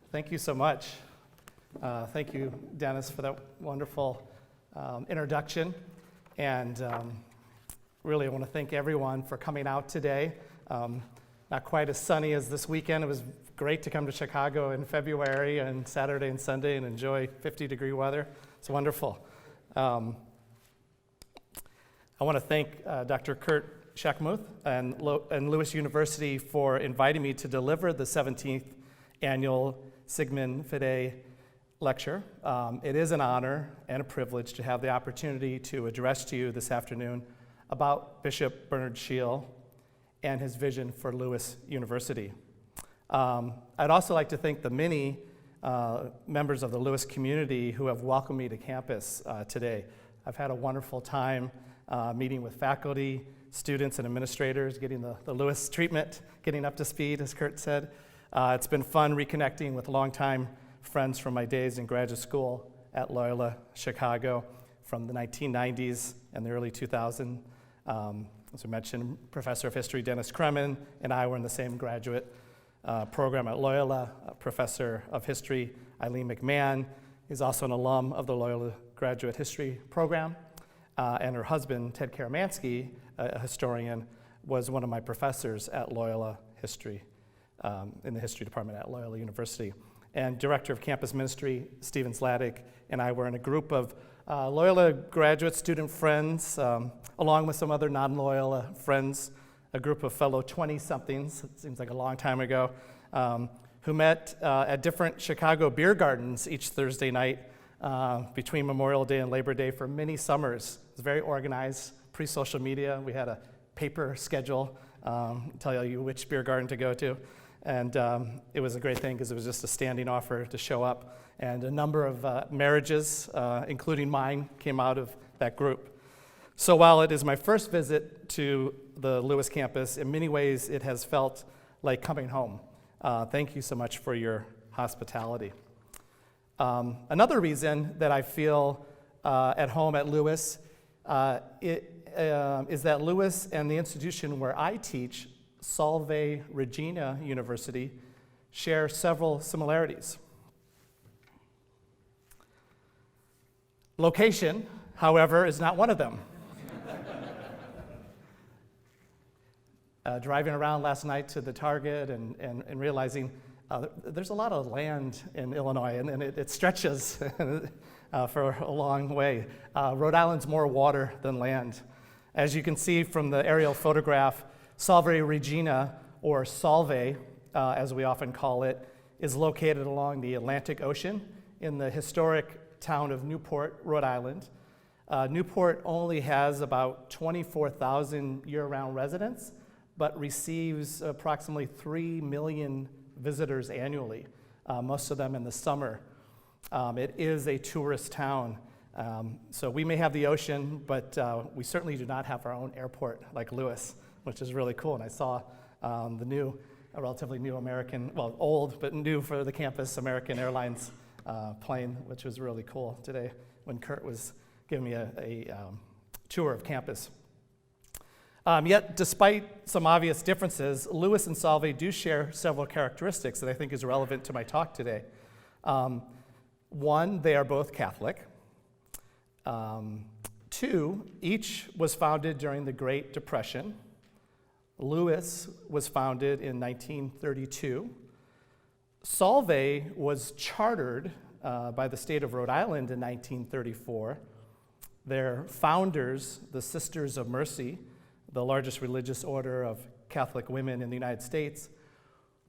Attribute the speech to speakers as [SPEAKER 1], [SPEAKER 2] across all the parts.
[SPEAKER 1] Thank you so much. Thank you, Dennis, for that wonderful introduction. And really, I want to thank everyone for coming out today. Not quite as sunny as this weekend. It was great to come to Chicago in February and Saturday and Sunday and enjoy 50-degree weather. It's wonderful. I want to thank Dr. Kurt Schekmuth and Lewis University for inviting me to deliver the 17th annual Signum Fidei lecture. It is an honor and a privilege to have the opportunity to address to you this afternoon about Bishop Sheil and his vision for Lewis University. I'd also like to thank the many members of the Lewis community who have welcomed me to campus today. I've had a wonderful time meeting with faculty, students, and administrators, getting the Lewis treatment, getting up to speed, as Kurt said. It's been fun reconnecting with longtime friends from my days in graduate school at Loyola Chicago from the 1990s and the early 2000s. As I mentioned, Professor of History Dennis Kremen and I were in the same graduate program at Loyola. Professor of History Eileen McMahon is also an alum of the Loyola Graduate History Program. And her husband, Ted Karamansky, a historian, was one of my professors at Loyola History, in the history department at Loyola University. And Director of Campus Ministry, Stephen Sladek, and I were in a group of Loyola graduate student friends, along with some other non-Loyola friends, a group of fellow 20-somethings, it seems like a long time ago, who met at different Chicago beer gardens each Thursday night between Memorial Day and Labor Day for many summers. It was very organized, pre-social media. We had a paper schedule, tell you which beer garden to go to. And it was a great thing because it was just a standing offer to show up. And a number of marriages, including mine, came out of that group. So while it is my first visit to the Lewis campus, in many ways it has felt like coming home. Thank you so much for your hospitality. Another reason that I feel at home at Lewis is that Lewis and the institution where I teach, Salve Regina University, share several similarities. Location, however, is not one of them. Driving around last night to the Target and realizing there's a lot of land in Illinois, and it stretches for a long way. Rhode Island's more water than land. As you can see from the aerial photograph, Salve Regina, or Salve, as we often call it, is located along the Atlantic Ocean in the historic town of Newport, Rhode Island. Newport only has about 24,000 year-round residents, but receives approximately 3 million visitors annually, most of them in the summer. It is a tourist town. So we may have the ocean, but we certainly do not have our own airport like Lewis, which is really cool. And I saw the new, a relatively new American, well, old, but new for the campus, American Airlines plane, which was really cool today when Kurt was giving me a tour of campus. Yet, despite some obvious differences, Lewis and Salve do share several characteristics that I think is relevant to my talk today. One, they are both Catholic. Two, each was founded during the Great Depression. Lewis was founded in 1932. Salve was chartered by the state of Rhode Island in 1934. Their founders, the Sisters of Mercy, the largest religious order of Catholic women in the United States,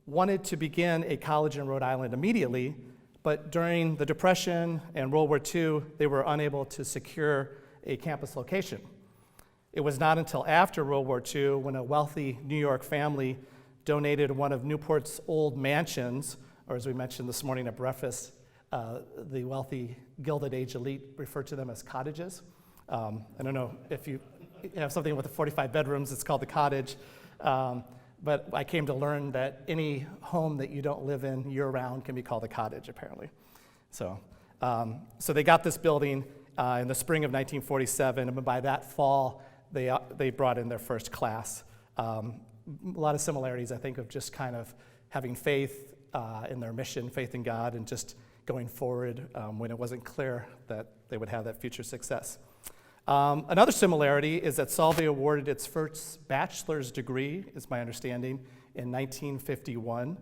[SPEAKER 1] wanted to begin a college in Rhode Island immediately, but during the Depression and World War II, they were unable to secure a campus location. It was not until after World War II when a wealthy New York family donated one of Newport's old mansions, or as we mentioned this morning at breakfast, the wealthy Gilded Age elite referred to them as cottages. I don't know if you have something with the 45 bedrooms, it's called the cottage. But I came to learn that any home that you don't live in year-round can be called a cottage, apparently. So they got this building in the spring of 1947, and by that fall, they brought in their first class. A lot of similarities, I think, of just kind of having faith in their mission, faith in God, and just going forward when it wasn't clear that they would have that future success. Another similarity is that Solvay awarded its first bachelor's degree, is my understanding, in 1951.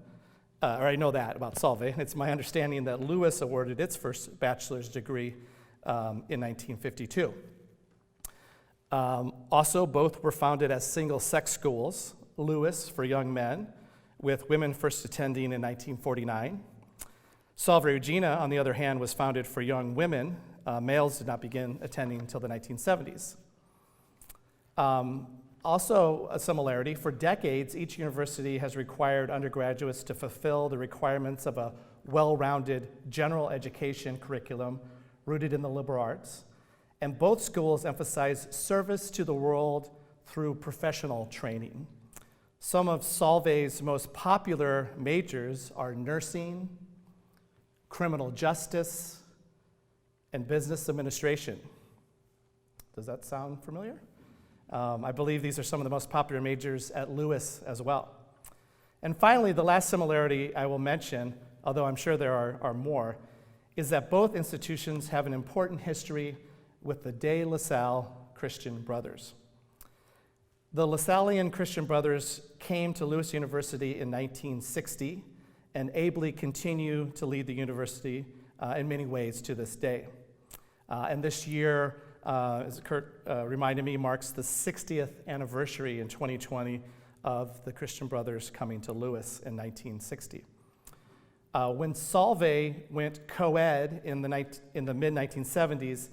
[SPEAKER 1] Or I know that about Solvay. It's my understanding that Lewis awarded its first bachelor's degree in 1952. Also, both were founded as single-sex schools, Lewis for young men, with women first attending in 1949. Solvay Regina, on the other hand, was founded for young women. Males did not begin attending until the 1970s. Also a similarity, for decades, each university has required undergraduates to fulfill the requirements of a well-rounded general education curriculum rooted in the liberal arts. And both schools emphasize service to the world through professional training. Some of Solvay's most popular majors are nursing, criminal justice, and business administration. Does that sound familiar? I believe these are some of the most popular majors at Lewis as well. And finally, the last similarity I will mention, although I'm sure there are more, is that both institutions have an important history with the De La Salle Christian Brothers. The Lasallian Christian Brothers came to Lewis University in 1960 and ably continue to lead the university in many ways to this day. And this year, as Kurt reminded me, marks the 60th anniversary in 2020 of the Christian Brothers coming to Lewis in 1960. When Solvay went co-ed in the mid-1970s,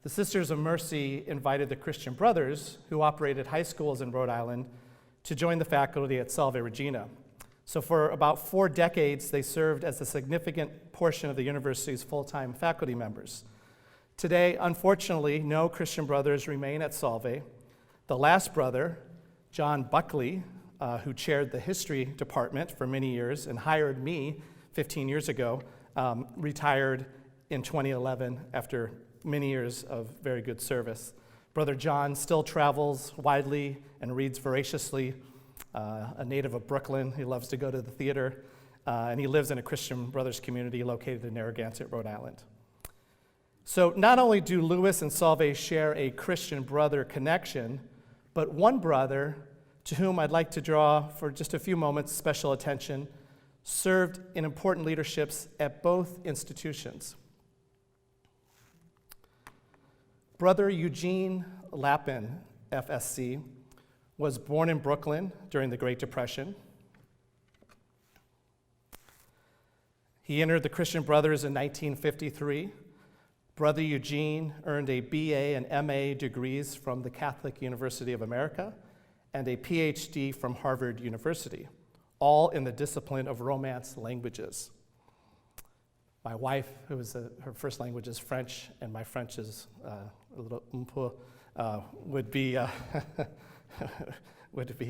[SPEAKER 1] the Sisters of Mercy invited the Christian Brothers, who operated high schools in Rhode Island, to join the faculty at Solvay Regina. So for about 4 decades, they served as a significant portion of the university's full-time faculty members. Today, unfortunately, no Christian Brothers remain at Solvay. The last brother, John Buckley, who chaired the history department for many years and hired me 15 years ago, retired in 2011 after many years of very good service. Brother John still travels widely and reads voraciously. A native of Brooklyn, he loves to go to the theater, and he lives in a Christian Brothers community located in Narragansett, Rhode Island. So not only do Lewis and Solvay share a Christian brother connection, but one brother, to whom I'd like to draw for just a few moments special attention, served in important leaderships at both institutions. Brother Eugene Lappin, FSC, was born in Brooklyn during the Great Depression. He entered the Christian Brothers in 1953. Brother Eugene earned a BA and MA degrees from the Catholic University of America and a Ph.D. from Harvard University, all in the discipline of Romance languages. My wife, her first language is French, and my French is a little would be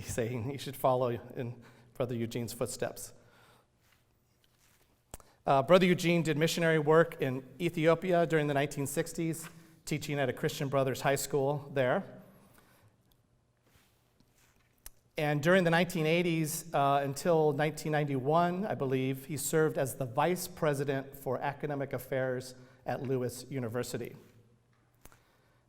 [SPEAKER 1] saying you should follow in Brother Eugene's footsteps. Brother Eugene did missionary work in Ethiopia during the 1960s, teaching at a Christian Brothers high school there. And during the 1980s until 1991, I believe, he served as the vice president for academic affairs at Lewis University.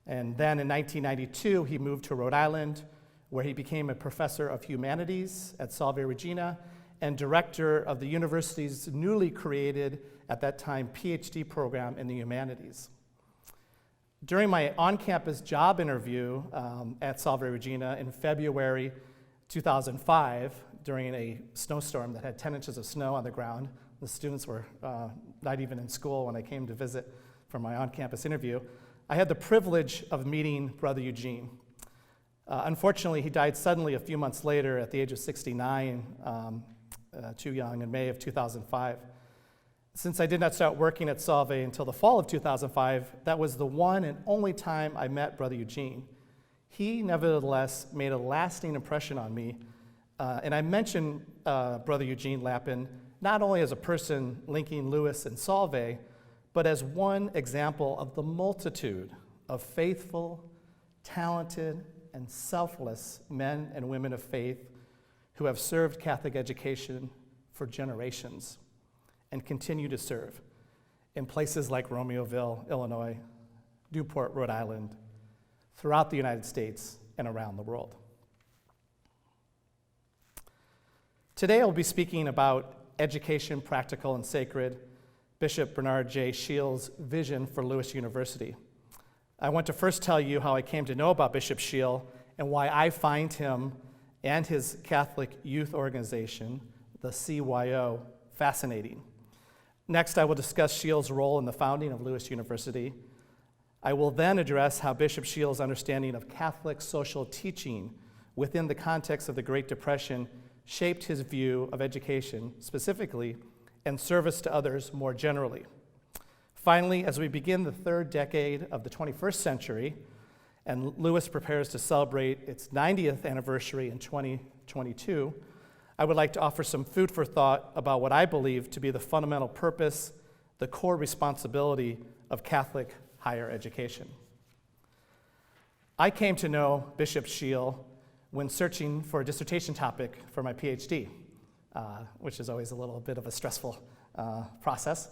[SPEAKER 1] And then in 1992, he moved to Rhode Island, where he became a professor of humanities at Solvay Regina and director of the university's newly created, at that time, Ph.D. program in the humanities. During my on-campus job interview at Solvay Regina in February 2005, during a snowstorm that had 10 inches of snow on the ground, the students were not even in school when I came to visit for my on-campus interview, I had the privilege of meeting Brother Eugene. Unfortunately, he died suddenly a few months later at the age of 69, too young, in May of 2005. Since I did not start working at Solvay until the fall of 2005, that was the one and only time I met Brother Eugene. He nevertheless made a lasting impression on me, and I mention Brother Eugene Lappin not only as a person linking Lewis and Solvay, but as one example of the multitude of faithful, talented, and selfless men and women of faith who have served Catholic education for generations and continue to serve in places like Romeoville, Illinois, Newport, Rhode Island, throughout the United States and around the world. Today I'll be speaking about Education, Practical and Sacred, Bishop Bernard J. Sheil's vision for Lewis University. I want to first tell you how I came to know about Bishop Sheil and why I find him and his Catholic youth organization, the CYO, fascinating. Next, I will discuss Sheil's role in the founding of Lewis University. I will then address how Bishop Sheil's understanding of Catholic social teaching within the context of the Great Depression shaped his view of education specifically and service to others more generally. Finally, as we begin the third decade of the 21st century, and Lewis prepares to celebrate its 90th anniversary in 2022, I would like to offer some food for thought about what I believe to be the fundamental purpose, the core responsibility of Catholic higher education. I came to know Bishop Sheil when searching for a dissertation topic for my Ph.D., which is always a little bit of a stressful process.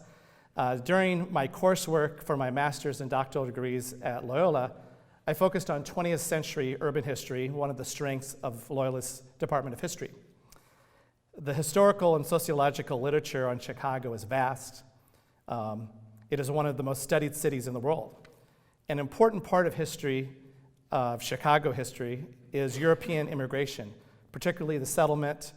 [SPEAKER 1] During my coursework for my master's and doctoral degrees at Loyola, I focused on 20th century urban history, one of the strengths of Loyola's Department of History. The historical and sociological literature on Chicago is vast. It is one of the most studied cities in the world. An important part of history, of Chicago history, is European immigration, particularly the settlement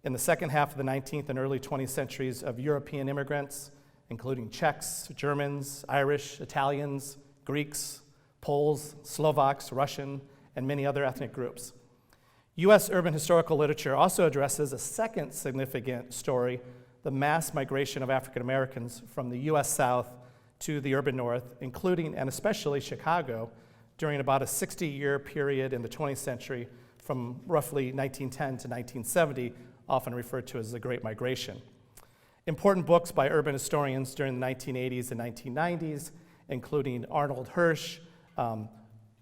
[SPEAKER 1] in the second half of the 19th and early 20th centuries of European immigrants, including Czechs, Germans, Irish, Italians, Greeks, Poles, Slovaks, Russian, and many other ethnic groups. U.S. urban historical literature also addresses a second significant story, the mass migration of African Americans from the U.S. South to the urban North, including and especially Chicago, during about a 60-year period in the 20th century from roughly 1910 to 1970, often referred to as the Great Migration. Important books by urban historians during the 1980s and 1990s, including Arnold Hirsch,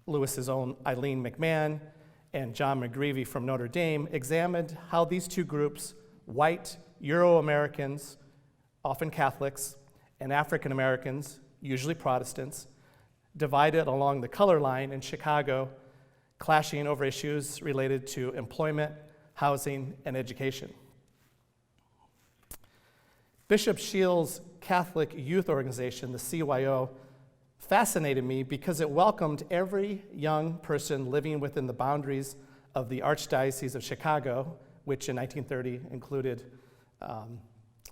[SPEAKER 1] Lewis's own Eileen McMahon, and John McGreevy from Notre Dame, examined how these two groups, white Euro-Americans, often Catholics, and African Americans, usually Protestants, divided along the color line in Chicago, clashing over issues related to employment, housing, and education. Bishop Sheil's Catholic youth organization, the CYO, fascinated me because it welcomed every young person living within the boundaries of the Archdiocese of Chicago, which in 1930 included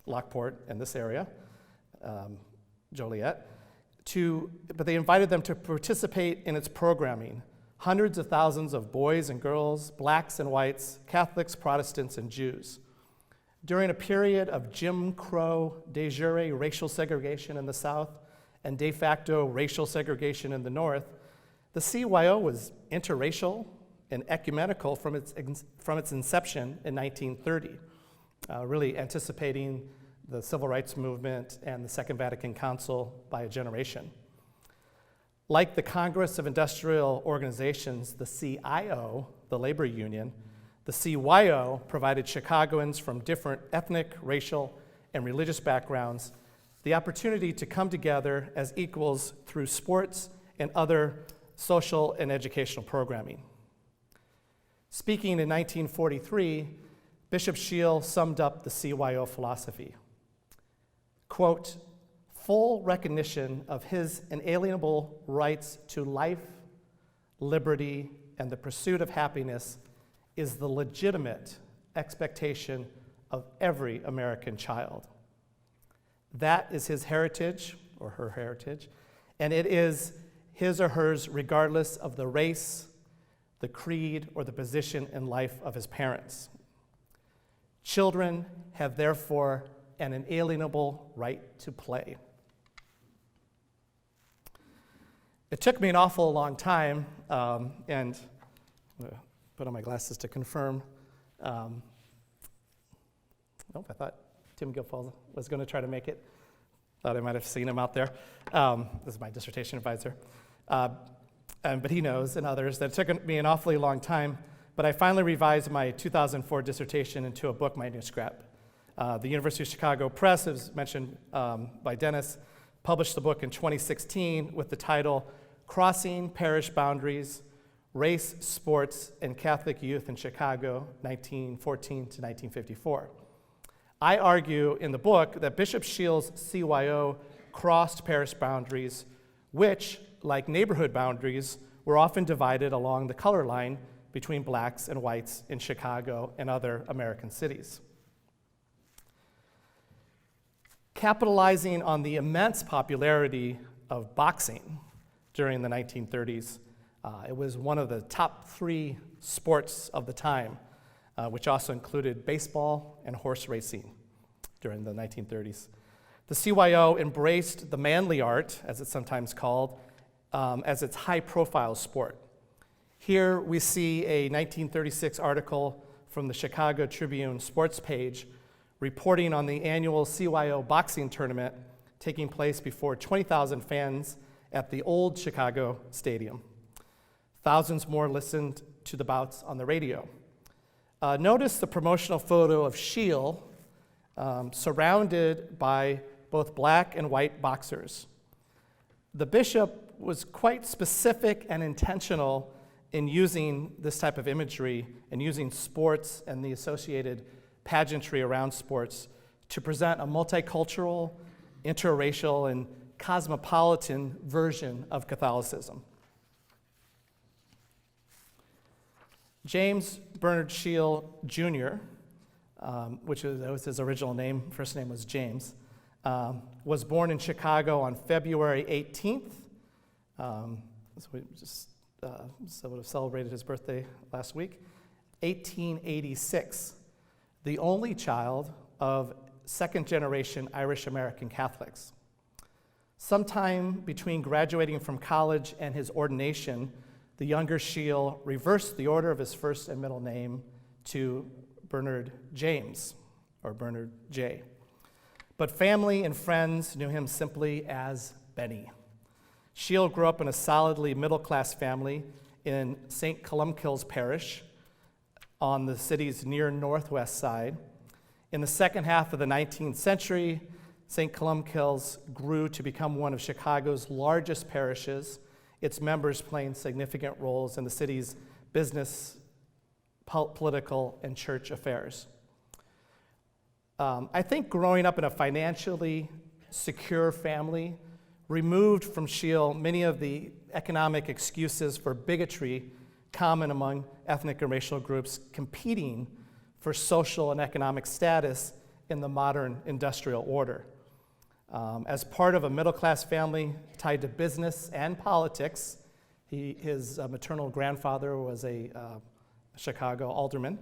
[SPEAKER 1] Lockport and this area, Joliet, but they invited them to participate in its programming. Hundreds of thousands of boys and girls, blacks and whites, Catholics, Protestants, and Jews. During a period of Jim Crow de jure racial segregation in the South and de facto racial segregation in the North, the CYO was interracial and ecumenical from its inception in 1930, really anticipating the Civil Rights Movement and the Second Vatican Council by a generation. Like the Congress of Industrial Organizations, the CIO, the labor union, the CYO provided Chicagoans from different ethnic, racial, and religious backgrounds the opportunity to come together as equals through sports and other social and educational programming. Speaking in 1943, Bishop Sheil summed up the CYO philosophy. Quote, full recognition of his inalienable rights to life, liberty, and the pursuit of happiness is the legitimate expectation of every American child. That is his heritage, or her heritage, and it is his or hers regardless of the race, the creed, or the position in life of his parents. Children have therefore an inalienable right to play. It took me an awful long time, and I'm gonna put on my glasses to confirm. I thought Tim Guilfoyle was going to try to make it. Thought I might have seen him out there. This is my dissertation advisor. But he knows, and others, that it took me an awfully long time, but I finally revised my 2004 dissertation into a book manuscript. The University of Chicago Press, as mentioned by Dennis, published the book in 2016 with the title Crossing Parish Boundaries, Race, Sports, and Catholic Youth in Chicago, 1914 to 1954. I argue in the book that Bishop Sheil's CYO crossed parish boundaries, which, like neighborhood boundaries, were often divided along the color line between blacks and whites in Chicago and other American cities. Capitalizing on the immense popularity of boxing during the 1930s, it was one of the top 3 sports of the time, which also included baseball and horse racing during the 1930s. The CYO embraced the manly art, as it's sometimes called, as its high-profile sport. Here we see a 1936 article from the Chicago Tribune sports page reporting on the annual CYO boxing tournament taking place before 20,000 fans at the old Chicago Stadium. Thousands more listened to the bouts on the radio. Notice the promotional photo of Sheil surrounded by both black and white boxers. The bishop was quite specific and intentional in using this type of imagery and using sports and the associated pageantry around sports to present a multicultural, interracial, and cosmopolitan version of Catholicism. James Bernard Sheil Jr., which was his original name, first name was James, was born in Chicago on February 18th. So we just would have celebrated his birthday last week, 1886. The only child of second-generation Irish-American Catholics. Sometime between graduating from college and his ordination, the younger Sheil reversed the order of his first and middle name to Bernard James, or Bernard J. But family and friends knew him simply as Benny. Sheil grew up in a solidly middle-class family in St. Columkille's Parish on the city's near northwest side. In the second half of the 19th century, St. Columkille's grew to become one of Chicago's largest parishes, its members playing significant roles in the city's business, political, and church affairs. I think growing up in a financially secure family removed from Sheil many of the economic excuses for bigotry common among ethnic and racial groups competing for social and economic status in the modern industrial order. As part of a middle-class family tied to business and politics, his maternal grandfather was a Chicago alderman.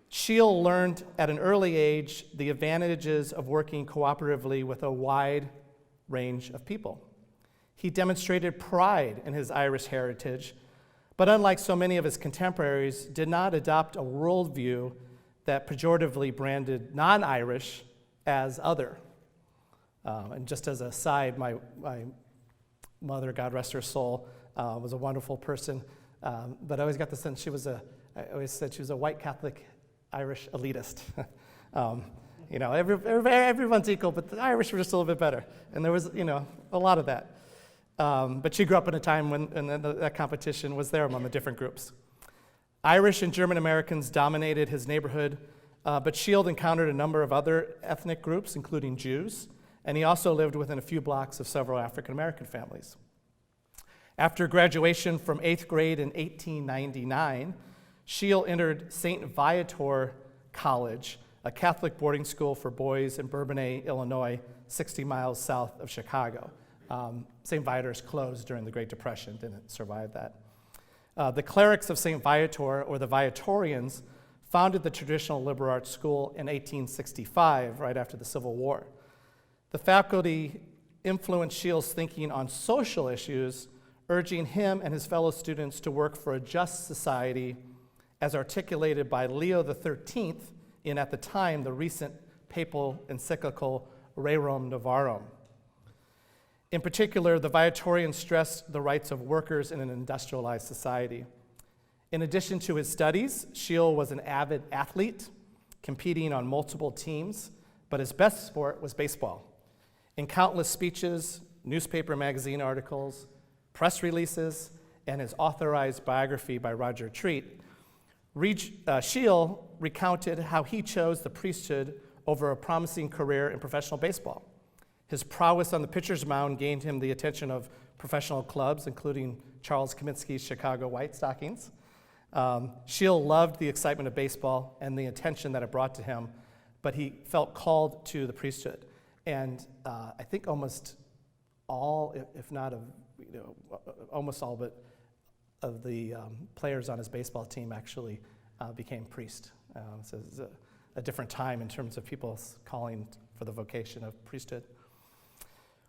[SPEAKER 1] Sheil learned at an early age the advantages of working cooperatively with a wide range of people. He demonstrated pride in his Irish heritage, but unlike so many of his contemporaries, did not adopt a worldview that pejoratively branded non-Irish as other. And just as a side, my mother, God rest her soul, was a wonderful person, but I always got the sense I always said she was a white Catholic Irish elitist. Everyone's equal, but the Irish were just a little bit better. And there was, a lot of that. But she grew up in a time when that competition was there among the different groups. Irish and German Americans dominated his neighborhood, but Sheil encountered a number of other ethnic groups, including Jews, and he also lived within a few blocks of several African American families. After graduation from 8th grade in 1899, Sheil entered St. Viator College, a Catholic boarding school for boys in Bourbonnais, Illinois, 60 miles south of Chicago. St. Viator's closed during the Great Depression, didn't survive that. The clerics of St. Viator, or the Viatorians, founded the traditional liberal arts school in 1865, right after the Civil War. The faculty influenced Sheil's thinking on social issues, urging him and his fellow students to work for a just society as articulated by Leo XIII in, at the time, the recent papal encyclical Rerum Novarum. In particular, the Viatorians stressed the rights of workers in an industrialized society. In addition to his studies, Sheil was an avid athlete, competing on multiple teams, but his best sport was baseball. In countless speeches, newspaper magazine articles, press releases, and his authorized biography by Roger Treat, Sheil recounted how he chose the priesthood over a promising career in professional baseball. His prowess on the pitcher's mound gained him the attention of professional clubs, including Charles Kaminsky's Chicago White Stockings. Sheil loved the excitement of baseball and the attention that it brought to him, but he felt called to the priesthood. And I think almost all, if not almost all, but of the players on his baseball team actually became priests. So it's a different time in terms of people's calling for the vocation of priesthood.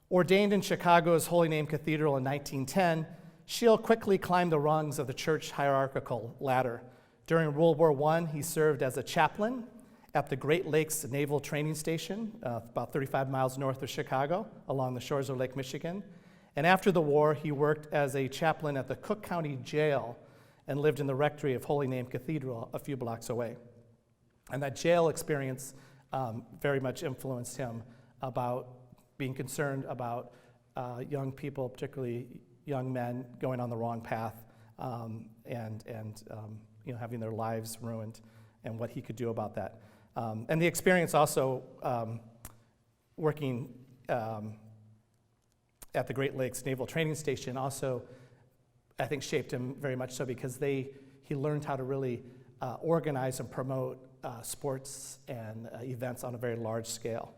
[SPEAKER 1] Ordained in Chicago's Holy Name Cathedral in 1910, Sheil quickly climbed the rungs of the church hierarchical ladder. During World War I, he served as a chaplain at the Great Lakes Naval Training Station, about 35 miles north of Chicago, along the shores of Lake Michigan. And after the war, he worked as a chaplain at the Cook County Jail and lived in the rectory of Holy Name Cathedral a few blocks away. And that jail experience very much influenced him about being concerned about young people, particularly young men, going on the wrong path and having their lives ruined, and what he could do about that. And the experience also working at the Great Lakes Naval Training Station also, I think, shaped him very much so, because he learned how to really organize and promote sports and events on a very large scale.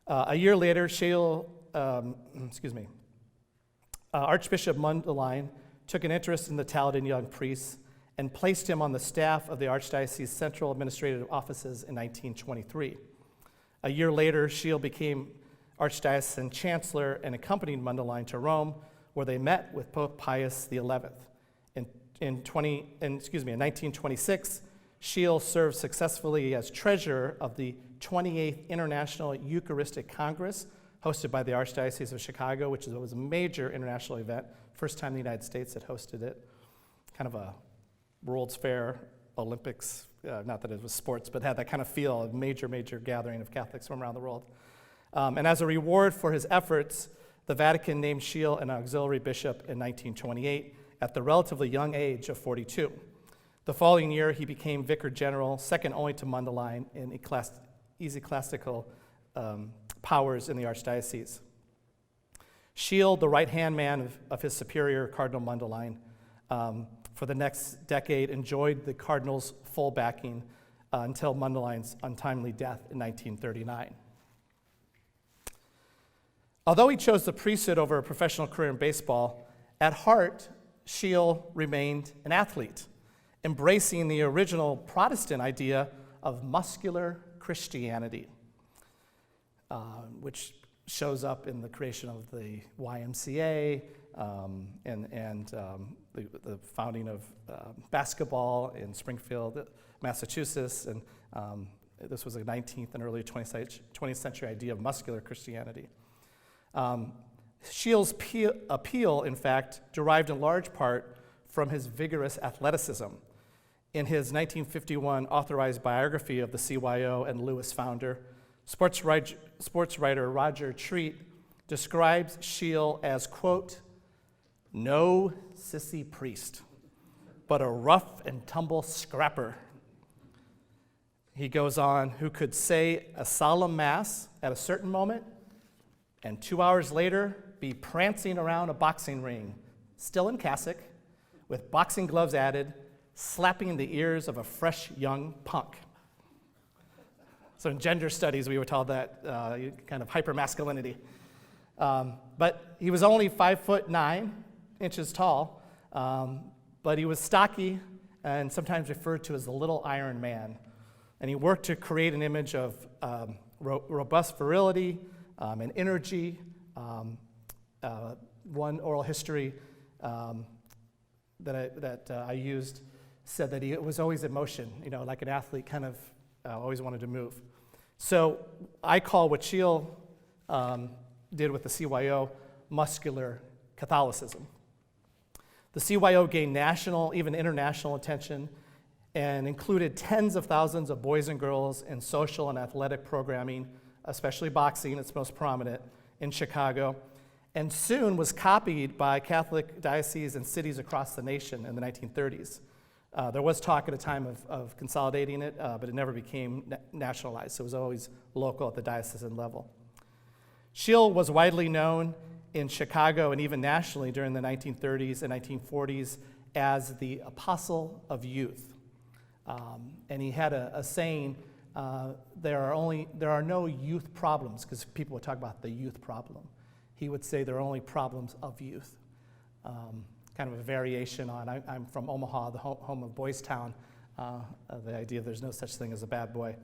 [SPEAKER 1] A year later, Archbishop Mundelein took an interest in the talented young priest and placed him on the staff of the Archdiocese's Central Administrative Offices in 1923. A year later, Sheil became Archdiocesan Chancellor and accompanied Mundelein to Rome, where they met with Pope Pius XI. In 1926, Sheil served successfully as treasurer of the 28th International Eucharistic Congress, hosted by the Archdiocese of Chicago, which was a major international event, first time the United States had hosted it, kind of a World's Fair, Olympics, not that it was sports, but had that kind of feel, a major gathering of Catholics from around the world. And as a reward for his efforts, the Vatican named Sheil an auxiliary bishop in 1928 at the relatively young age of 42. The following year, he became vicar general, second only to Mundelein in ecclesiastical powers in the archdiocese. Sheil, the right-hand man of his superior, Cardinal Mundelein, for the next decade enjoyed the cardinal's full backing until Mundelein's untimely death in 1939. Although he chose the priesthood over a professional career in baseball, at heart, Sheil remained an athlete, embracing the original Protestant idea of muscular Christianity, which shows up in the creation of the YMCA and the founding of basketball in Springfield, Massachusetts, and this was a 19th and early 20th century idea of muscular Christianity. Sheil's appeal, in fact, derived in large part from his vigorous athleticism. In his 1951 authorized biography of the CYO and Lewis founder, sports writer Roger Treat describes Sheil as, quote, "no sissy priest, but a rough and tumble scrapper." He goes on, who could say a solemn mass at a certain moment and 2 hours later be prancing around a boxing ring, still in cassock, with boxing gloves added, slapping the ears of a fresh young punk. So in gender studies, we were told that kind of hypermasculinity. But he was only 5'9" tall, but he was stocky and sometimes referred to as the little iron man. And he worked to create an image of robust virility and energy. One oral history that I used said that he was always in motion, like an athlete, kind of always wanted to move. So I call what Sheil did with the CYO muscular Catholicism. The CYO gained national, even international attention and included tens of thousands of boys and girls in social and athletic programming, especially boxing, its most prominent, in Chicago, and soon was copied by Catholic dioceses and cities across the nation in the 1930s. There was talk at a time of consolidating it, but it never became nationalized, so it was always local at the diocesan level. Sheil was widely known in Chicago and even nationally during the 1930s and 1940s as the apostle of youth. And he had a saying, there are no youth problems, because people would talk about the youth problem. He would say there are only problems of youth. Kind of a variation on, I'm from Omaha, the home of Boys Town, the idea there's no such thing as a bad boy.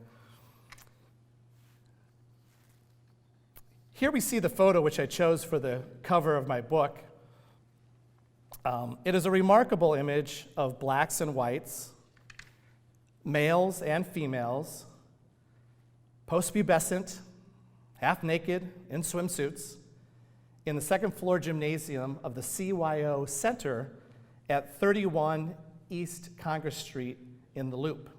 [SPEAKER 1] Here we see the photo which I chose for the cover of my book. It is a remarkable image of blacks and whites, males and females, post-pubescent, half naked, in swimsuits, in the second floor gymnasium of the CYO Center at 31 East Congress Street in the Loop.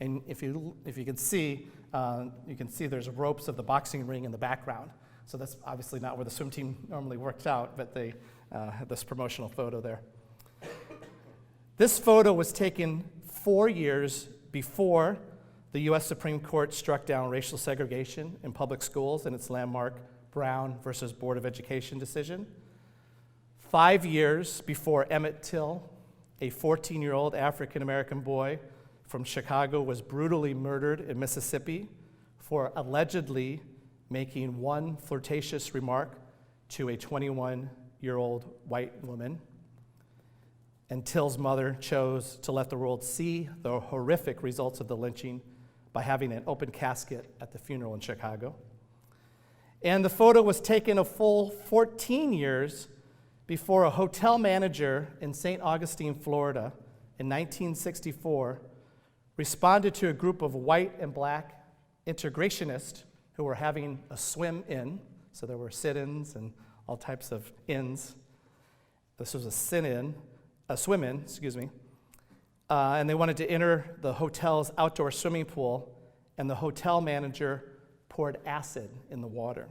[SPEAKER 1] And if you can see there's ropes of the boxing ring in the background. So that's obviously not where the swim team normally works out, but they have this promotional photo there. This photo was taken 4 years before the U.S. Supreme Court struck down racial segregation in public schools in its landmark Brown versus Board of Education decision. 5 years before Emmett Till, a 14-year-old African-American boy from Chicago, was brutally murdered in Mississippi for allegedly making one flirtatious remark to a 21-year-old white woman. And Till's mother chose to let the world see the horrific results of the lynching by having an open casket at the funeral in Chicago. And the photo was taken a full 14 years before a hotel manager in St. Augustine, Florida, in 1964, responded to a group of white and black integrationists who were having a swim-in. So there were sit-ins and all types of ins. This was a swim-in, and they wanted to enter the hotel's outdoor swimming pool, and the hotel manager poured acid in the water.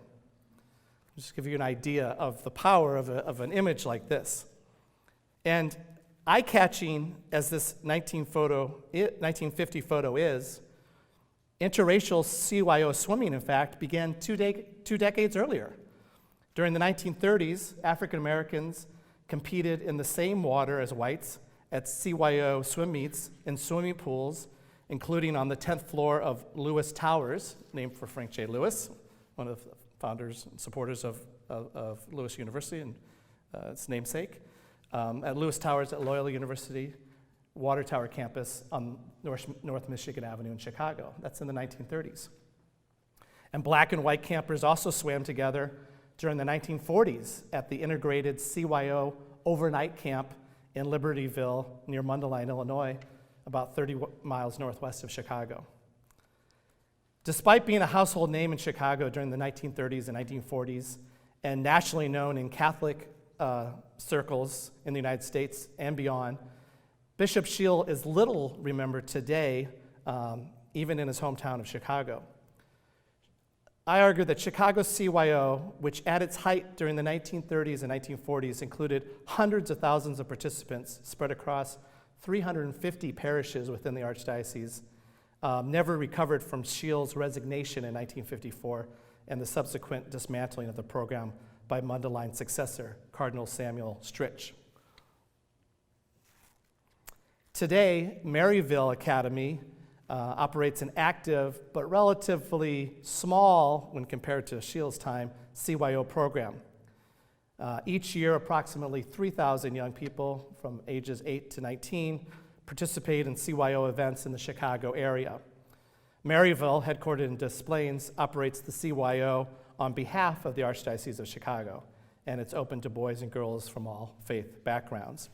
[SPEAKER 1] Just to give you an idea of the power of an image like this. And eye-catching as this 1950 photo is, interracial CYO swimming, in fact, began two decades earlier. During the 1930s, African Americans competed in the same water as whites at CYO swim meets in swimming pools, including on the 10th floor of Lewis Towers, named for Frank J. Lewis, one of the founders and supporters of Lewis University and its namesake, at Lewis Towers at Loyola University Water Tower campus on North Michigan Avenue in Chicago. That's in the 1930s. And black and white campers also swam together during the 1940s at the integrated CYO overnight camp in Libertyville near Mundelein, Illinois, about 30 miles northwest of Chicago. Despite being a household name in Chicago during the 1930s and 1940s, and nationally known in Catholic circles in the United States and beyond, Bishop Sheil is little remembered today, even in his hometown of Chicago. I argue that Chicago's CYO, which at its height during the 1930s and 1940s included hundreds of thousands of participants spread across 350 parishes within the Archdiocese, never recovered from Sheil's resignation in 1954 and the subsequent dismantling of the program by Mundelein's successor, Cardinal Samuel Stritch. Today, Maryville Academy operates an active but relatively small, when compared to Sheil's time, CYO program. Each year, approximately 3,000 young people from ages 8 to 19 participate in CYO events in the Chicago area. Maryville, headquartered in Des Plaines, operates the CYO on behalf of the Archdiocese of Chicago, and it's open to boys and girls from all faith backgrounds.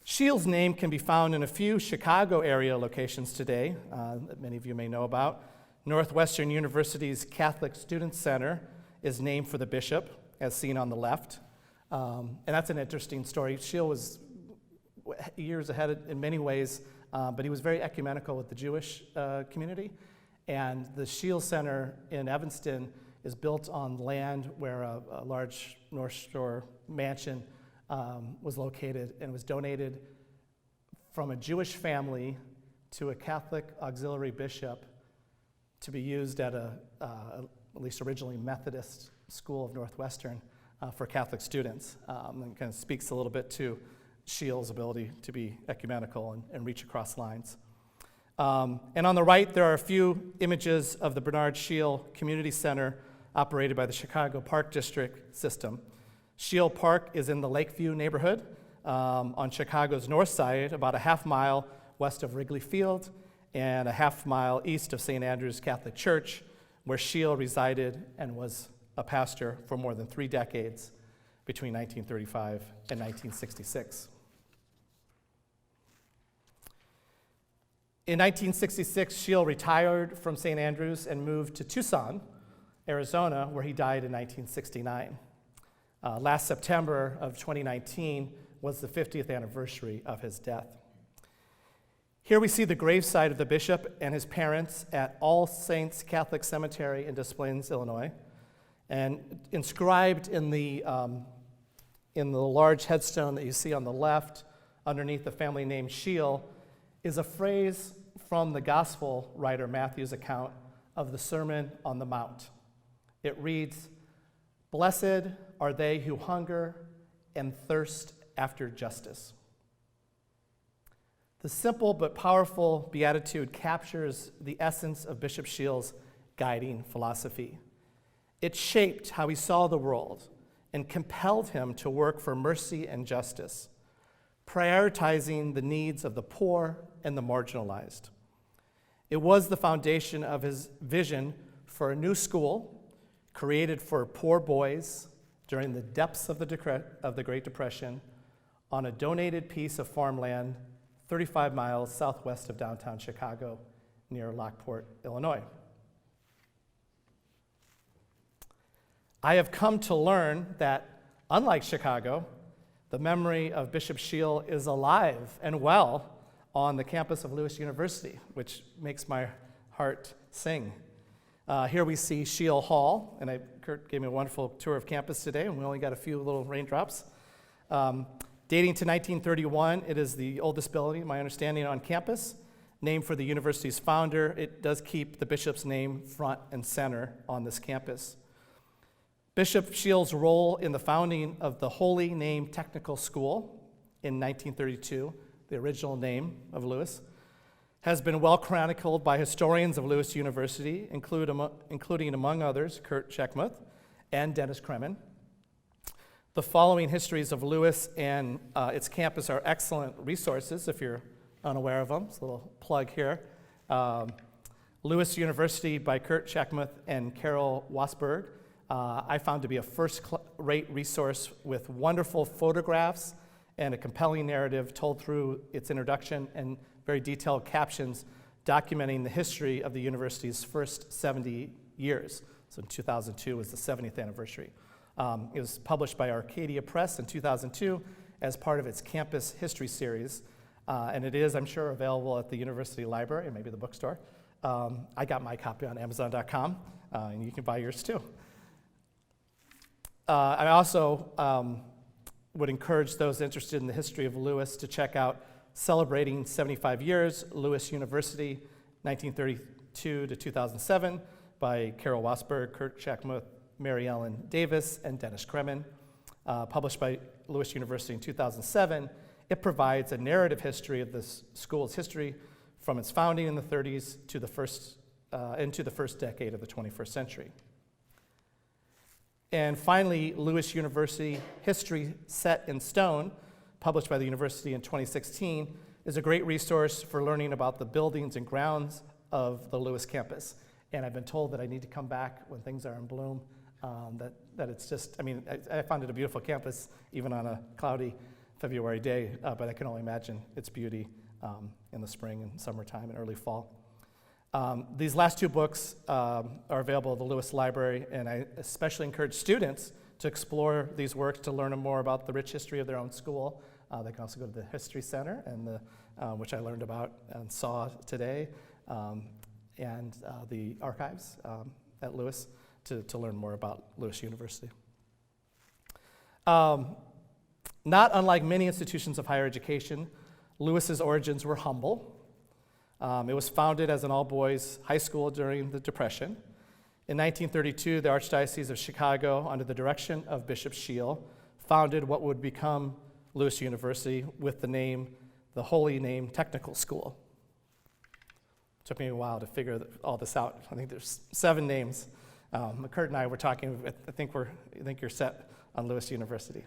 [SPEAKER 1] Sheil's name can be found in a few Chicago area locations today that many of you may know about. Northwestern University's Catholic Student Center is named for the bishop, as seen on the left. And that's an interesting story. Sheil was years ahead in many ways, but he was very ecumenical with the Jewish community. And the Sheil Center in Evanston is built on land where a large North Shore mansion was located, and was donated from a Jewish family to a Catholic auxiliary bishop to be used at at least originally Methodist school of Northwestern for Catholic students. And kind of speaks a little bit to Sheil's ability to be ecumenical and reach across lines. And on the right, there are a few images of the Bernard Sheil Community Center operated by the Chicago Park District system. Sheil Park is in the Lakeview neighborhood on Chicago's north side, about a half mile west of Wrigley Field and a half mile east of St. Andrew's Catholic Church, where Sheil resided and was a pastor for more than 3 decades between 1935 and 1966. In 1966, Sheil retired from St. Andrews and moved to Tucson, Arizona, where he died in 1969. Last September of 2019 was the 50th anniversary of his death. Here we see the gravesite of the bishop and his parents at All Saints Catholic Cemetery in Des Plaines, Illinois. And inscribed in the large headstone that you see on the left, underneath the family name Sheil, is a phrase from the gospel writer Matthew's account of the Sermon on the Mount. It reads, "Blessed are they who hunger and thirst after justice." The simple but powerful beatitude captures the essence of Bishop Sheil's guiding philosophy. It shaped how he saw the world and compelled him to work for mercy and justice, prioritizing the needs of the poor and the marginalized. It was the foundation of his vision for a new school created for poor boys during the depths of the Great Depression on a donated piece of farmland 35 miles southwest of downtown Chicago near Lockport, Illinois. I have come to learn that, unlike Chicago, the memory of Bishop Sheil is alive and well on the campus of Lewis University, which makes my heart sing. Here we see Sheil Hall, and Kurt gave me a wonderful tour of campus today, and we only got a few little raindrops. Dating to 1931, it is the oldest building, my understanding, on campus. Named for the university's founder, it does keep the bishop's name front and center on this campus. Bishop Sheil's role in the founding of the Holy Name Technical School in 1932, the original name of Lewis, has been well chronicled by historians of Lewis University, including among others, Kurt Scheckmuth and Dennis Kremen. The following histories of Lewis and its campus are excellent resources if you're unaware of them. It's a little plug here. Lewis University by Kurt Scheckmuth and Carol Wasberg, I found to be a first-rate resource with wonderful photographs and a compelling narrative told through its introduction and very detailed captions documenting the history of the university's first 70 years. So 2002 was the 70th anniversary. It was published by Arcadia Press in 2002 as part of its campus history series, and it is, I'm sure, available at the university library and maybe the bookstore. I got my copy on Amazon.com, and you can buy yours too. I also would encourage those interested in the history of Lewis to check out Celebrating 75 Years, Lewis University, 1932 to 2007, by Carol Wasberg, Kurt Scheckmuth, Mary Ellen Davis, and Dennis Kremen. Published by Lewis University in 2007, it provides a narrative history of this school's history from its founding in the 30s to into the first decade of the 21st century. And finally, Lewis University History Set in Stone, published by the university in 2016, is a great resource for learning about the buildings and grounds of the Lewis campus. And I've been told that I need to come back when things are in bloom, that it's just, I found it a beautiful campus, even on a cloudy February day, but I can only imagine its beauty in the spring and summertime and early fall. These last 2 books are available at the Lewis Library, and I especially encourage students to explore these works to learn more about the rich history of their own school, They can also go to the History Center, and which I learned about and saw today, and the archives at Lewis to learn more about Lewis University. Not unlike many institutions of higher education, Lewis's origins were humble. It was founded as an all-boys high school during the Depression. In 1932, the Archdiocese of Chicago, under the direction of Bishop Sheil, founded what would become Lewis University with the Holy Name Technical School. It took me a while to figure all this out. I think there's 7 names. Kurt and I were talking. I think you're set on Lewis University.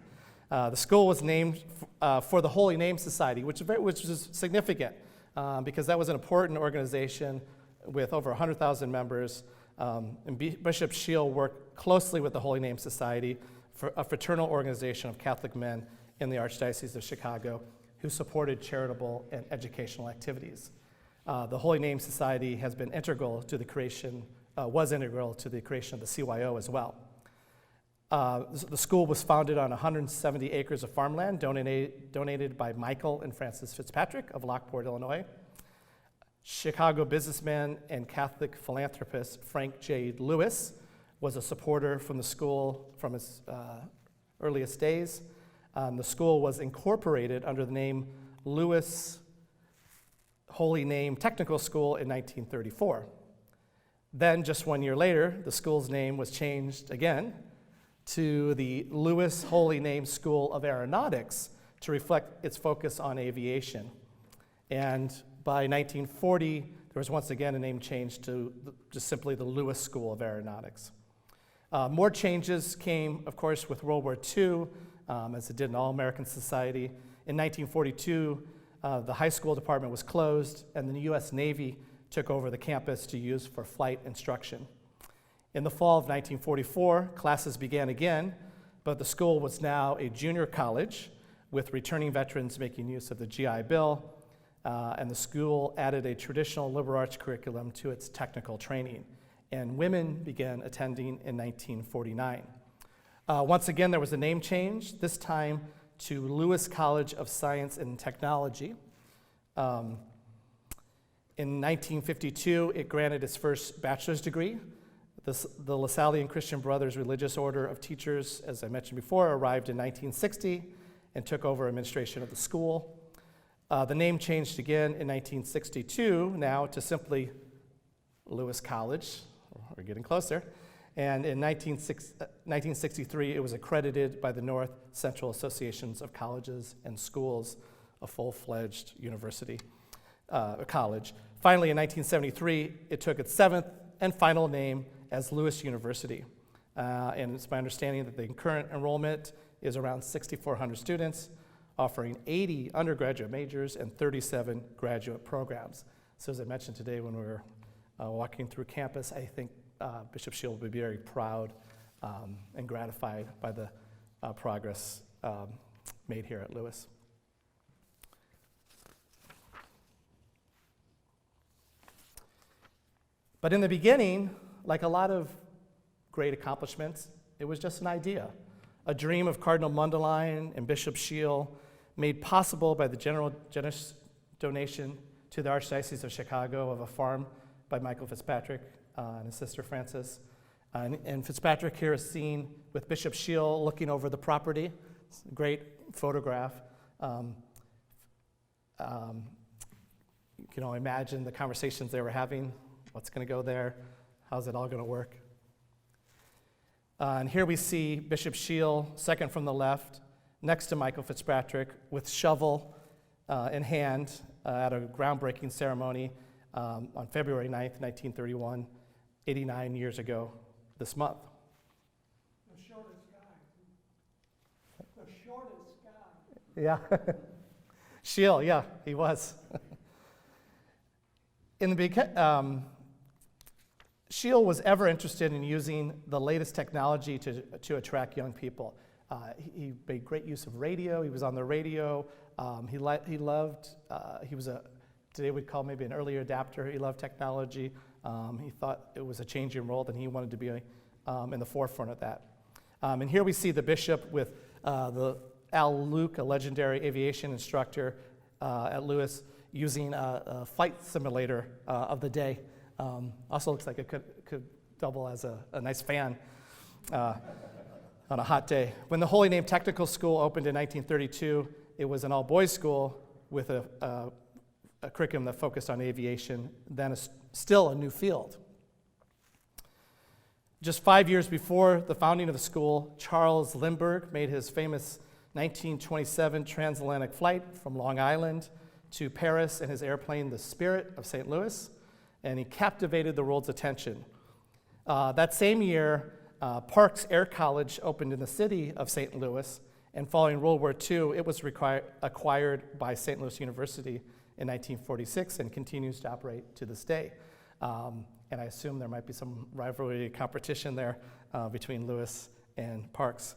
[SPEAKER 1] The school was named for the Holy Name Society, which is significant because that was an important organization with over 100,000 members. And Bishop Sheil worked closely with the Holy Name Society, for a fraternal organization of Catholic men in the Archdiocese of Chicago who supported charitable and educational activities. The Holy Name Society has been integral to the creation, was integral to the creation of the CYO as well. The school was founded on 170 acres of farmland donated by Michael and Frances Fitzpatrick of Lockport, Illinois. Chicago businessman and Catholic philanthropist Frank J. Lewis was a supporter from the school from its earliest days. The school was incorporated under the name Lewis Holy Name Technical School in 1934. Then, just 1 year later, the school's name was changed again to the Lewis Holy Name School of Aeronautics to reflect its focus on aviation. And by 1940, there was once again a name change to just simply the Lewis School of Aeronautics. More changes came, of course, with World War II, as it did in all American society. In 1942, the high school department was closed, and the U.S. Navy took over the campus to use for flight instruction. In the fall of 1944, classes began again, but the school was now a junior college with returning veterans making use of the GI Bill, and the school added a traditional liberal arts curriculum to its technical training, and women began attending in 1949. Once again, there was a name change, this time to Lewis College of Science and Technology. In 1952, it granted its first bachelor's degree. The Lasallian Christian Brothers Religious Order of Teachers, as I mentioned before, arrived in 1960 and took over administration of the school. The name changed again in 1962 now to simply Lewis College. We're getting closer. And in 1963, it was accredited by the North Central Associations of Colleges and Schools, a full-fledged university, college. Finally, in 1973, it took its 7th and final name as Lewis University. And it's my understanding that the current enrollment is around 6,400 students, offering 80 undergraduate majors and 37 graduate programs. So as I mentioned today when we were walking through campus, I think Bishop Sheil will be very proud and gratified by the progress made here at Lewis. But in the beginning, like a lot of great accomplishments, it was just an idea, a dream of Cardinal Mundelein and Bishop Sheil, made possible by the generous donation to the Archdiocese of Chicago of a farm by Michael Fitzpatrick and his sister Frances. And Fitzpatrick here is seen with Bishop Sheil looking over the property. It's a great photograph. You can all imagine the conversations they were having. What's going to go there? How's it all going to work? And here we see Bishop Sheil, second from the left, next to Michael Fitzpatrick, with shovel in hand at a groundbreaking ceremony on February 9th, 1931, 89 years ago this month.
[SPEAKER 2] The shortest guy. The shortest guy.
[SPEAKER 1] Yeah. Sheil, yeah, he was. Sheil was ever interested in using the latest technology to attract young people. He made great use of radio. He was on the radio. He was today we'd call maybe an early adapter. He loved technology. He thought it was a changing world, and he wanted to be in the forefront of that. And here we see the bishop with the Al Luke, a legendary aviation instructor at Lewis, using a flight simulator of the day. Also looks like it could double as a nice fan on a hot day. When the Holy Name Technical School opened in 1932, it was an all-boys school with a curriculum that focused on aviation, then still a new field. Just 5 years before the founding of the school, Charles Lindbergh made his famous 1927 transatlantic flight from Long Island to Paris in his airplane, the Spirit of St. Louis, and he captivated the world's attention. That same year, Parks Air College opened in the city of St. Louis, and following World War II, it was acquired by St. Louis University in 1946 and continues to operate to this day. And I assume there might be some rivalry competition there between Lewis and Parks.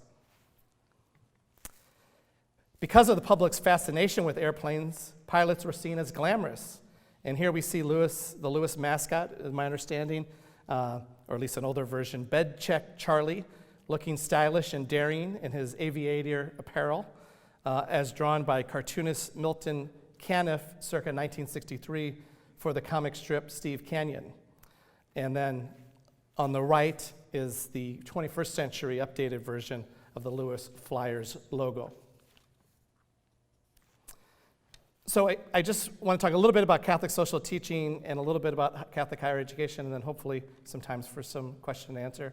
[SPEAKER 1] Because of the public's fascination with airplanes, pilots were seen as glamorous. And here we see Lewis, the Lewis mascot, is my understanding, or at least an older version, Bed Check Charlie, looking stylish and daring in his aviator apparel, as drawn by cartoonist Milton Caniff circa 1963 for the comic strip Steve Canyon. And then on the right is the 21st century updated version of the Lewis Flyers logo. So I just want to talk a little bit about Catholic social teaching and a little bit about Catholic higher education, and then hopefully some times for some question and answer.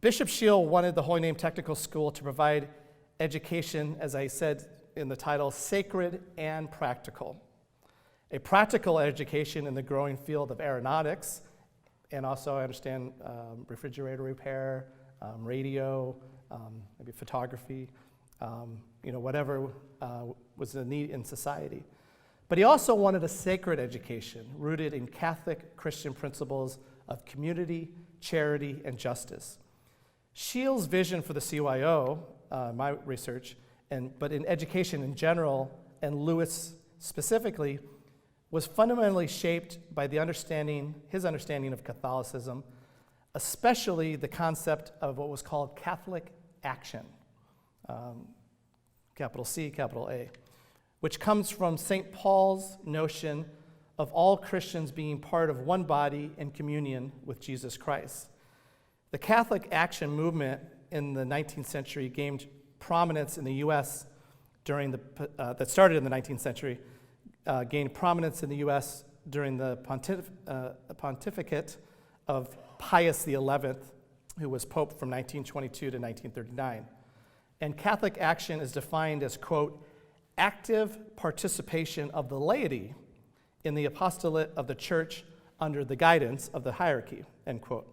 [SPEAKER 1] Bishop Sheil wanted the Holy Name Technical School to provide education, as I said in the title, sacred and practical. A practical education in the growing field of aeronautics, and also I understand refrigerator repair, radio, maybe photography, whatever was a need in society. But he also wanted a sacred education rooted in Catholic Christian principles of community, charity, and justice. Sheil's vision for the CYO, my research, but in education in general, and Lewis specifically, was fundamentally shaped by his understanding of Catholicism, especially the concept of what was called Catholic action, capital C, capital A, which comes from St. Paul's notion of all Christians being part of one body in communion with Jesus Christ. The Catholic action movement in the 19th century gained prominence in the U.S. that started in the 19th century, gained prominence in the U.S. during the pontificate of Pius XI, who was Pope from 1922 to 1939. And Catholic action is defined as, quote, active participation of the laity in the apostolate of the church under the guidance of the hierarchy, end quote.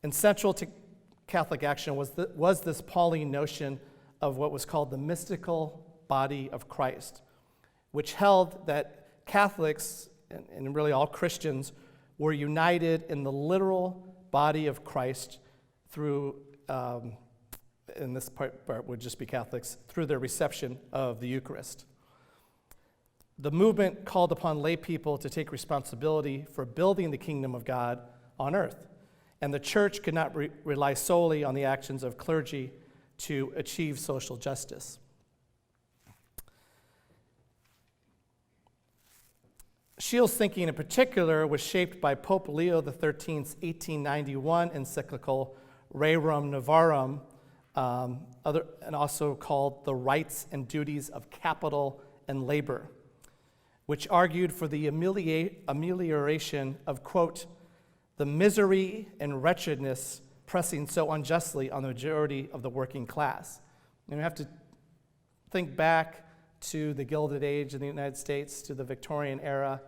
[SPEAKER 1] And central to Catholic action was this Pauline notion of what was called the mystical body of Christ, which held that Catholics, and really all Christians, were united in the literal body of Christ through, and this part would just be Catholics, through their reception of the Eucharist. The movement called upon lay people to take responsibility for building the kingdom of God on earth, and the church could not rely solely on the actions of clergy to achieve social justice. Sheil's thinking in particular was shaped by Pope Leo XIII's 1891 encyclical Rerum Novarum, and also called The Rights and Duties of Capital and Labor, which argued for the amelioration of, quote, the misery and wretchedness pressing so unjustly on the majority of the working class. And we have to think back to the Gilded Age in the United States, to the Victorian era,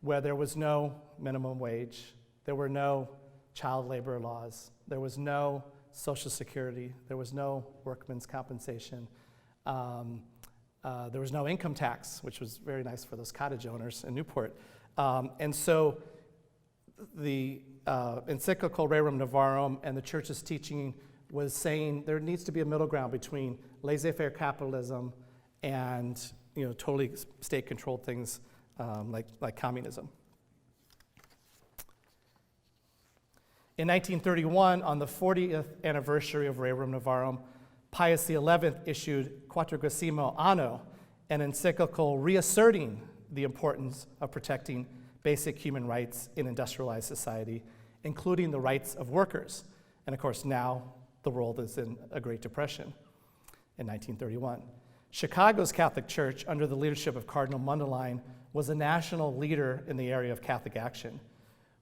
[SPEAKER 1] where there was no minimum wage, there were no child labor laws, there was no Social Security, there was no workman's compensation, there was no income tax, which was very nice for those cottage owners in Newport. And so the encyclical Rerum Novarum and the church's teaching was saying there needs to be a middle ground between laissez-faire capitalism and totally state-controlled things like communism. In 1931, on the 40th anniversary of Rerum Novarum, Pius XI issued Quadragesimo Anno, an encyclical reasserting the importance of protecting basic human rights in industrialized society, including the rights of workers. And of course, now the world is in a Great Depression in 1931. Chicago's Catholic Church, under the leadership of Cardinal Mundelein, was a national leader in the area of Catholic action,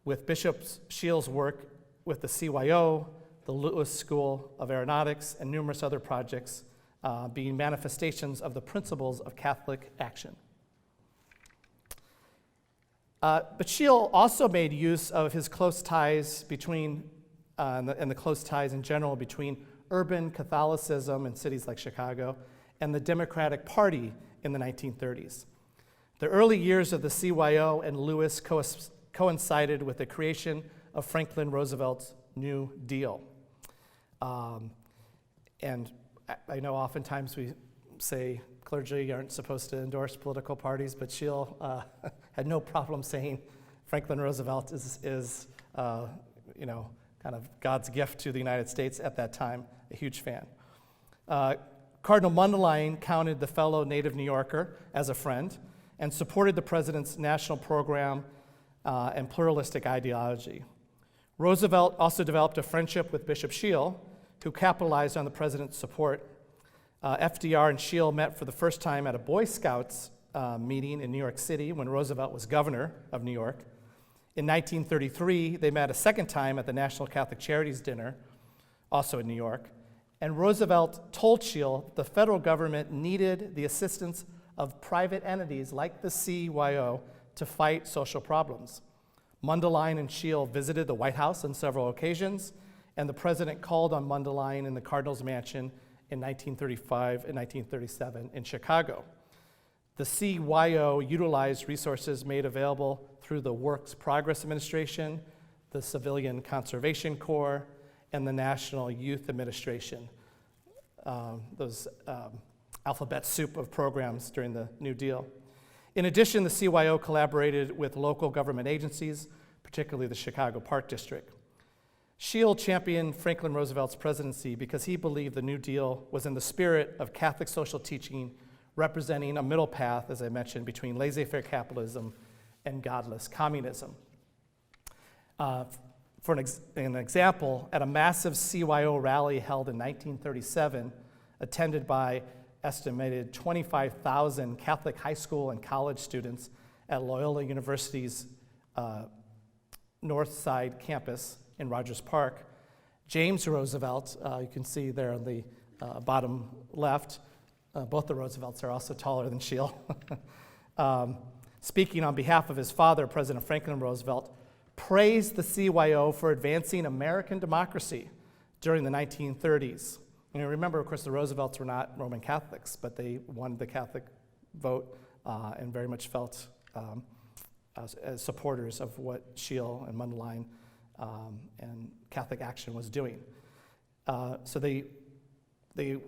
[SPEAKER 1] with Bishop Sheil's work with the CYO, the Lewis School of Aeronautics, and numerous other projects being manifestations of the principles of Catholic action. But Sheil also made use of his close ties between, and the close ties in general between urban Catholicism in cities like Chicago and the Democratic Party in the 1930s. The early years of the CYO and Lewis coincided with the creation of Franklin Roosevelt's New Deal. And I know oftentimes we say clergy aren't supposed to endorse political parties, but Sheil had no problem saying Franklin Roosevelt is kind of God's gift to the United States at that time, a huge fan. Cardinal Mundelein counted the fellow native New Yorker as a friend and supported the president's national program and pluralistic ideology. Roosevelt also developed a friendship with Bishop Sheil, who capitalized on the president's support. FDR and Sheil met for the first time at a Boy Scouts meeting in New York City when Roosevelt was governor of New York. In 1933, they met a second time at the National Catholic Charities Dinner, also in New York. And Roosevelt told Sheil the federal government needed the assistance of private entities like the CYO to fight social problems. Mundelein and Sheil visited the White House on several occasions, and the president called on Mundelein in the Cardinal's Mansion in 1935 and 1937 in Chicago. The CYO utilized resources made available through the Works Progress Administration, the Civilian Conservation Corps, and the National Youth Administration, those alphabet soup of programs during the New Deal. In addition, the CYO collaborated with local government agencies, particularly the Chicago Park District. Sheil championed Franklin Roosevelt's presidency because he believed the New Deal was in the spirit of Catholic social teaching, representing a middle path, as I mentioned, between laissez-faire capitalism and godless communism. For an example, at a massive CYO rally held in 1937, attended by estimated 25,000 Catholic high school and college students at Loyola University's North Side campus in Rogers Park, James Roosevelt, you can see there on the bottom left, both the Roosevelts are also taller than Sheil, speaking on behalf of his father, President Franklin Roosevelt, praised the CYO for advancing American democracy during the 1930s. And remember, of course, the Roosevelts were not Roman Catholics, but they won the Catholic vote and very much felt as supporters of what Sheil and Mundelein and Catholic Action was doing. So they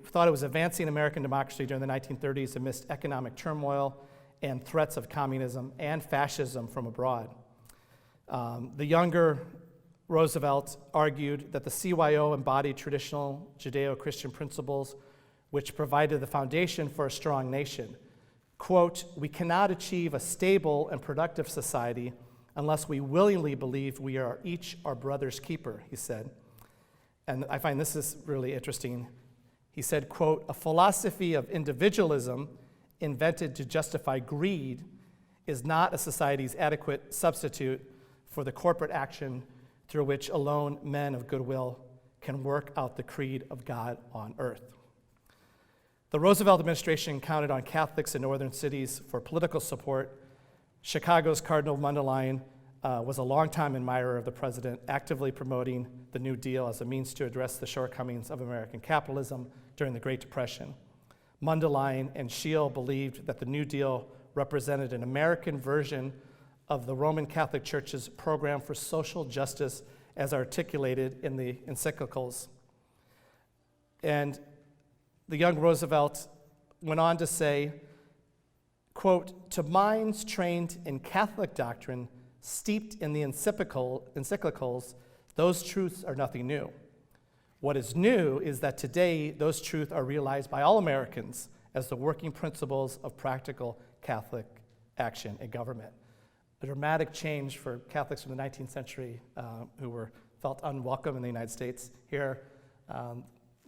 [SPEAKER 1] thought it was advancing American democracy during the 1930s amidst economic turmoil and threats of communism and fascism from abroad. The younger Roosevelt argued that the CYO embodied traditional Judeo-Christian principles which provided the foundation for a strong nation. Quote, "We cannot achieve a stable and productive society unless we willingly believe we are each our brother's keeper," he said. And I find this is really interesting. He said, quote, "A philosophy of individualism invented to justify greed is not a society's adequate substitute for the corporate action through which alone men of goodwill can work out the creed of God on earth." The Roosevelt administration counted on Catholics in northern cities for political support. Chicago's Cardinal Mundelein was a longtime admirer of the president, actively promoting the New Deal as a means to address the shortcomings of American capitalism during the Great Depression. Mundelein and Sheil believed that the New Deal represented an American version of the Roman Catholic Church's program for social justice as articulated in the encyclicals. And the young Roosevelt went on to say, quote, "To minds trained in Catholic doctrine, steeped in the encyclicals, those truths are nothing new. What is new is that today those truths are realized by all Americans as the working principles of practical Catholic action and government. A dramatic change for Catholics from the 19th century who felt unwelcome in the United States. Here,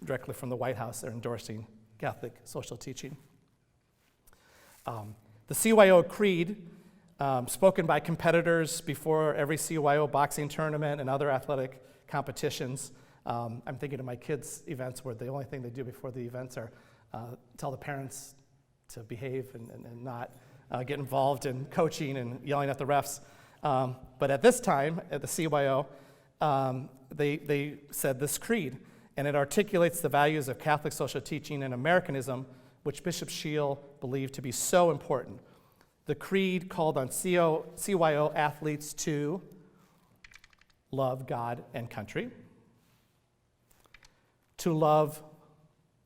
[SPEAKER 1] directly from the White House, they're endorsing Catholic social teaching. The CYO Creed, spoken by competitors before every CYO boxing tournament and other athletic competitions. I'm thinking of my kids' events where the only thing they do before the events are tell the parents to behave and not get involved in coaching and yelling at the refs. But at this time, at the CYO, they said this creed, and it articulates the values of Catholic social teaching and Americanism, which Bishop Sheil believed to be so important. The creed called on CYO athletes to love God and country, to love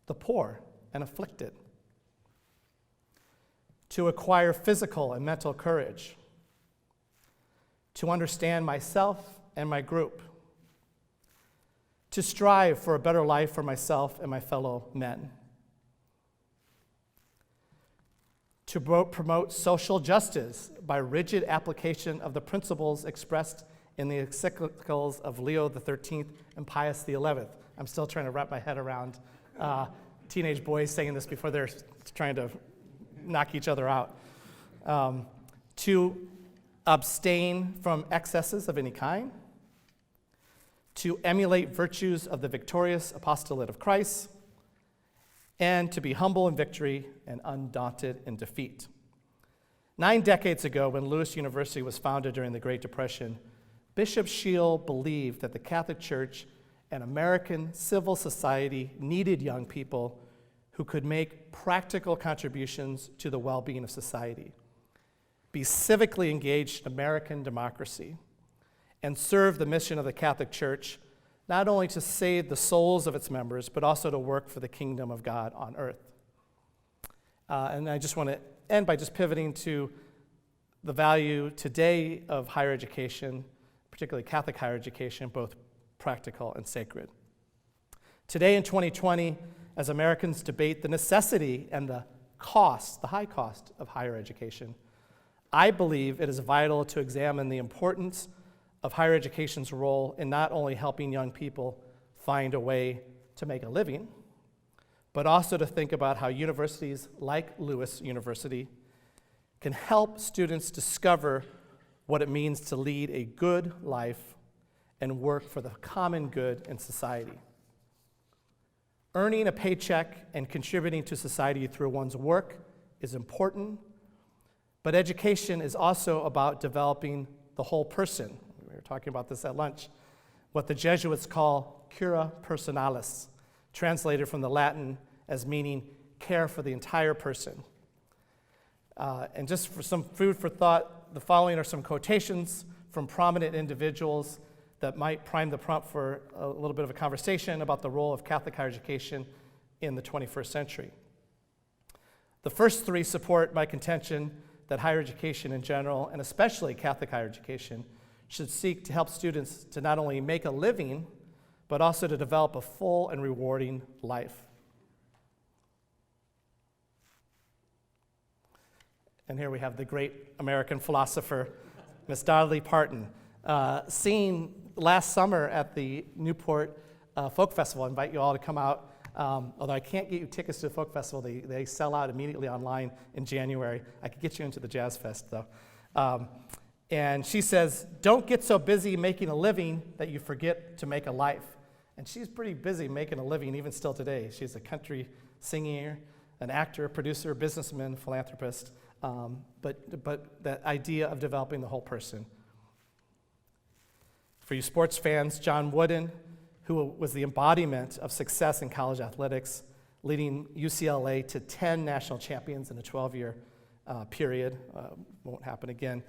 [SPEAKER 1] the poor and afflicted, to acquire physical and mental courage, to understand myself and my group, to strive for a better life for myself and my fellow men, to promote social justice by rigid application of the principles expressed in the encyclicals of Leo XIII and Pius XI. I'm still trying to wrap my head around teenage boys saying this before they're trying to knock each other out. To abstain from excesses of any kind, to emulate virtues of the victorious apostolate of Christ, and to be humble in victory and undaunted in defeat. 9 decades ago, when Lewis University was founded during the Great Depression, Bishop Sheil believed that the Catholic Church and American civil society needed young people who could make practical contributions to the well-being of society, be civically engaged in American democracy, and serve the mission of the Catholic Church, not only to save the souls of its members, but also to work for the kingdom of God on earth. And I just want to end by just pivoting to the value today of higher education, particularly Catholic higher education, both practical and sacred. Today in 2020, as Americans debate the necessity and the cost, the high cost of higher education, I believe it is vital to examine the importance of higher education's role in not only helping young people find a way to make a living, but also to think about how universities like Lewis University can help students discover what it means to lead a good life and work for the common good in society. Earning a paycheck and contributing to society through one's work is important, but education is also about developing the whole person. We were talking about this at lunch. What the Jesuits call cura personalis, translated from the Latin as meaning care for the entire person. And just for some food for thought, the following are some quotations from prominent individuals that might prime the prompt for a little bit of a conversation about the role of Catholic higher education in the 21st century. The first three support my contention that higher education in general, and especially Catholic higher education, should seek to help students to not only make a living, but also to develop a full and rewarding life. And here we have the great American philosopher, Miss Dolly Parton, seen last summer at the Newport Folk Festival. I invite you all to come out. Although I can't get you tickets to the Folk Festival, they sell out immediately online in January. I could get you into the Jazz Fest, though. And she says, "Don't get so busy making a living that you forget to make a life." And she's pretty busy making a living even still today. She's a country singer, an actor, producer, businessman, philanthropist. But that idea of developing the whole person. For you sports fans, John Wooden, who was the embodiment of success in college athletics, leading UCLA to 10 national champions in a 12-year period, won't happen again,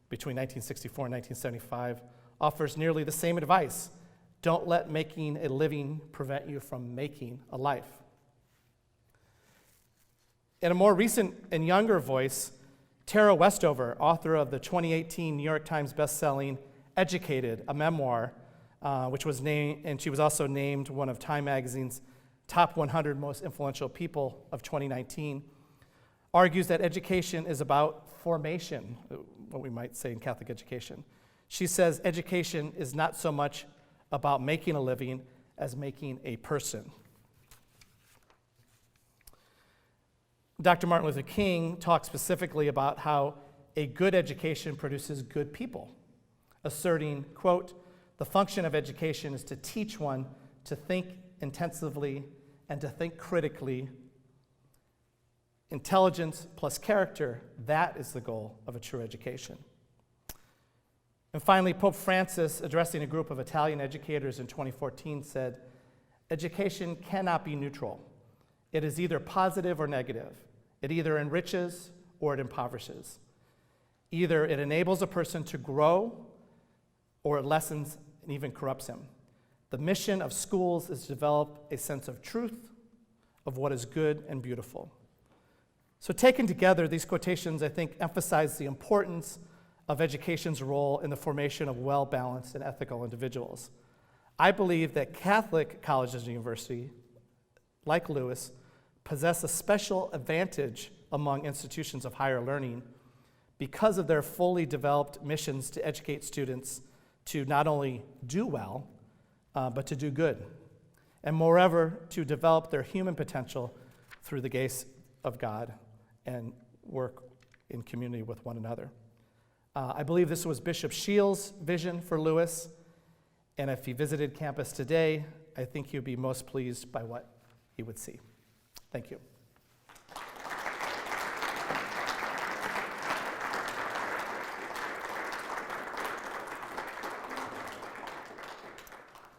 [SPEAKER 1] between 1964 and 1975, offers nearly the same advice. Don't let making a living prevent you from making a life. In a more recent and younger voice, Tara Westover, author of the 2018 New York Times bestselling Educated, a memoir, which was named, and she was also named one of Time Magazine's top 100 most influential people of 2019, argues that education is about formation, what we might say in Catholic education. She says education is not so much about making a living as making a person. Dr. Martin Luther King talked specifically about how a good education produces good people, asserting, quote, "The function of education is to teach one to think intensively and to think critically. Intelligence plus character, that is the goal of a true education." And finally, Pope Francis, addressing a group of Italian educators in 2014, said, "Education cannot be neutral. It is either positive or negative. It either enriches or it impoverishes. Either it enables a person to grow or it lessens and even corrupts him. The mission of schools is to develop a sense of truth, of what is good and beautiful." So taken together, these quotations, I think, emphasize the importance of education's role in the formation of well-balanced and ethical individuals. I believe that Catholic colleges and universities, like Lewis, possess a special advantage among institutions of higher learning because of their fully developed missions to educate students to not only do well, but to do good, and moreover, to develop their human potential through the grace of God and work in community with one another. I believe this was Bishop Sheil's vision for Lewis, and if he visited campus today, I think he would be most pleased by what he would see. Thank you.